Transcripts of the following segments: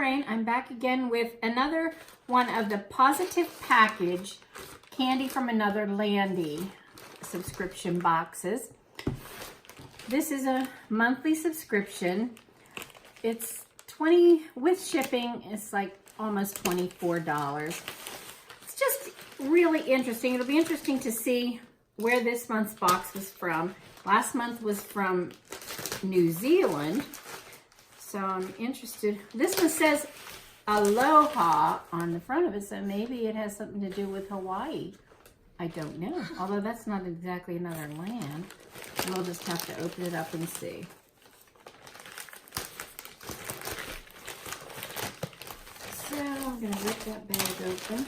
Lorraine. I'm back again with another one of the Positive Package Candy from Another Landry subscription boxes. This is a monthly subscription. It's $20 with shipping. It's like almost $24. It's just really interesting. It'll be interesting to see where this month's box was from. Last month was from New Zealand. So I'm interested. This one says Aloha on the front of it, so maybe it has something to do with Hawaii. I don't know. Although that's not exactly another land. We'll just have to open it up and see. So I'm going to rip that bag open.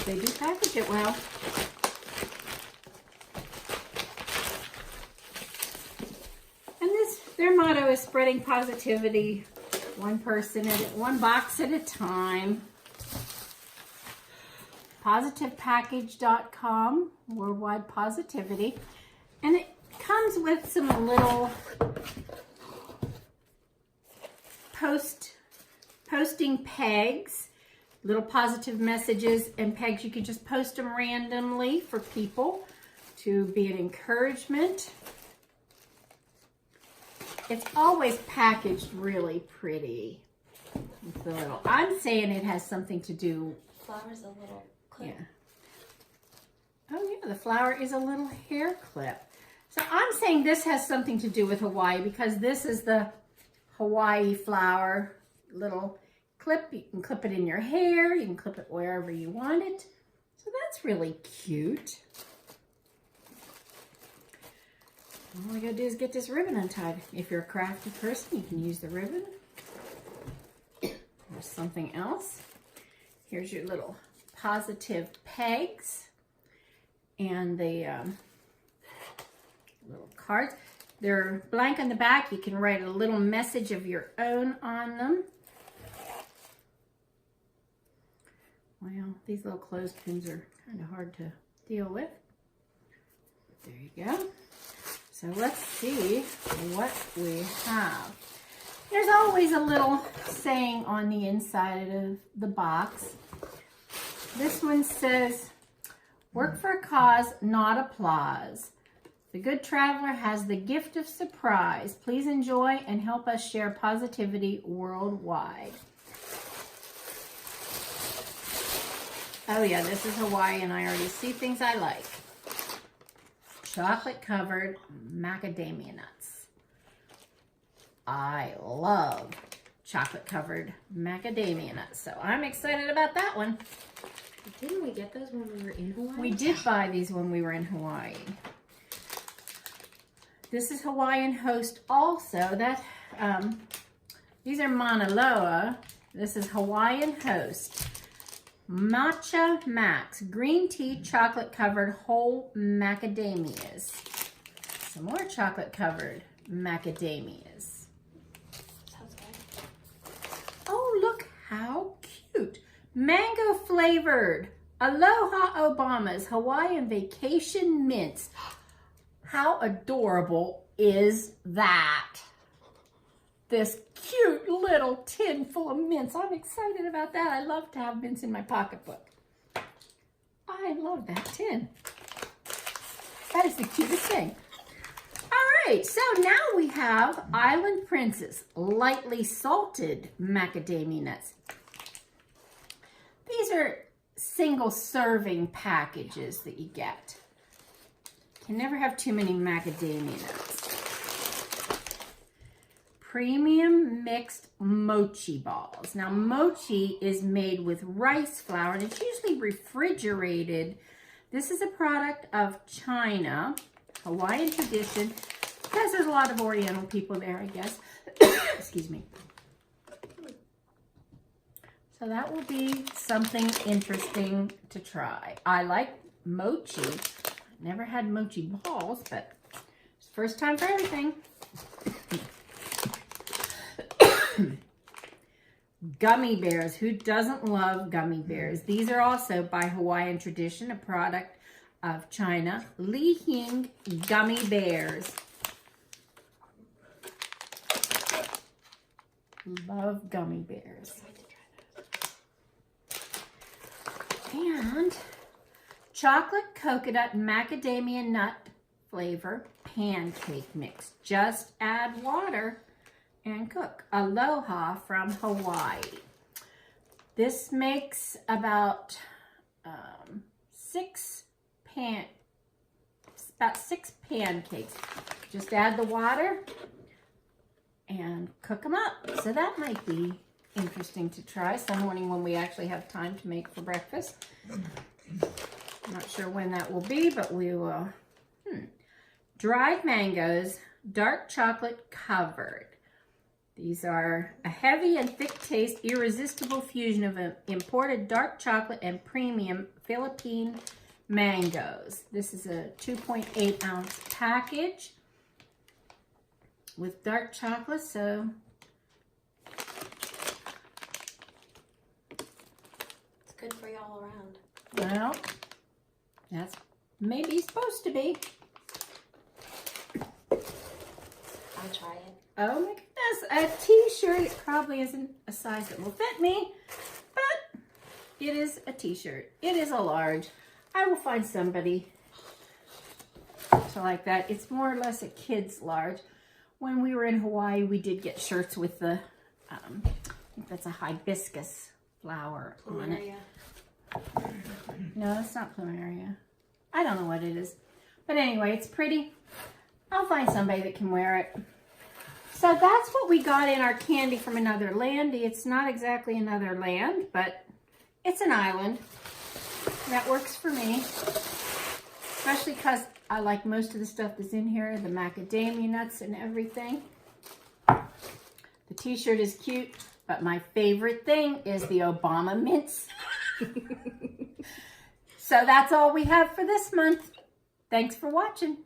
They do package it well. Their motto is spreading positivity, one box at a time. Positivepackage.com, worldwide positivity. And it comes with some little posting pegs, little positive messages and pegs. You could just post them randomly for people to be an encouragement. It's always packaged really pretty. It's a little, I'm saying it has something to do. Flower's a little clip. Yeah. Oh yeah, the flower is a little hair clip. So I'm saying this has something to do with Hawaii because this is the Hawaii flower little clip. You can clip it in your hair. You can clip it wherever you want it. So that's really cute. All we gotta do is get this ribbon untied. If you're a crafty person, you can use the ribbon. There's something else. Here's your little positive pegs and the little cards. They're blank on the back. You can write a little message of your own on them. Well, these little clothespins are kind of hard to deal with. There you go. So let's see what we have. There's always a little saying on the inside of the box. This one says, work for a cause, not applause. The good traveler has the gift of surprise. Please enjoy and help us share positivity worldwide. Oh yeah, this is Hawaii, I already see things I like. Chocolate covered macadamia nuts. I love chocolate covered macadamia nuts, so I'm excited about that one. Didn't we get those when we were in Hawaii? We did buy these when we were in Hawaii. This is Hawaiian Host also. That these are Mauna Loa. This is Hawaiian Host. Matcha Max, green tea, chocolate covered whole macadamias. Some more chocolate covered macadamias. Sounds good. Oh, look how cute. Mango flavored Aloha Obama's Hawaiian Vacation Mints. How adorable is that? This cute little tin full of mints. I'm excited about that. I love to have mints in my pocketbook. I love that tin. That is the cutest thing. All right, so now we have Island Princess lightly salted macadamia nuts. These are single serving packages that you get. Can never have too many macadamia nuts. Premium mixed mochi balls. Now, mochi is made with rice flour, and it's usually refrigerated. This is a product of China, Hawaiian tradition, because there's a lot of Oriental people there, I guess. Excuse me. So that will be something interesting to try. I like mochi. Never had mochi balls, but it's first time for everything. Gummy bears. Who doesn't love gummy bears? These are also by Hawaiian tradition, a product of China. Li Hing gummy bears. Love gummy bears. And chocolate coconut macadamia nut flavor pancake mix. Just add water and cook. Aloha from Hawaii. This makes about 6 pancakes. Just add the water and cook them up. So that might be interesting to try some morning when we actually have time to make for breakfast. I'm not sure when that will be, but we will. Dried mangoes, dark chocolate covered. These are a heavy and thick taste, irresistible fusion of imported dark chocolate and premium Philippine mangoes. This is a 2.8 ounce package with dark chocolate, so It's good for you all around. well, that's maybe supposed to be. I'll try it. Oh my goodness, a t-shirt. It probably isn't a size that will fit me, but it is a t-shirt. It is a large. I will find somebody to like that. It's more or less a kid's large. When we were in Hawaii, we did get shirts with the, I think that's a hibiscus flower on it. No, it's not plumeria. I don't know what it is. But anyway, it's pretty. I'll find somebody that can wear it. So that's what we got in our candy from another landy. It's not exactly another land, but it's an island. That works for me. Especially because I like most of the stuff that's in here. The macadamia nuts and everything. The t-shirt is cute, but my favorite thing is the Obama mints. So that's all we have for this month. Thanks for watching.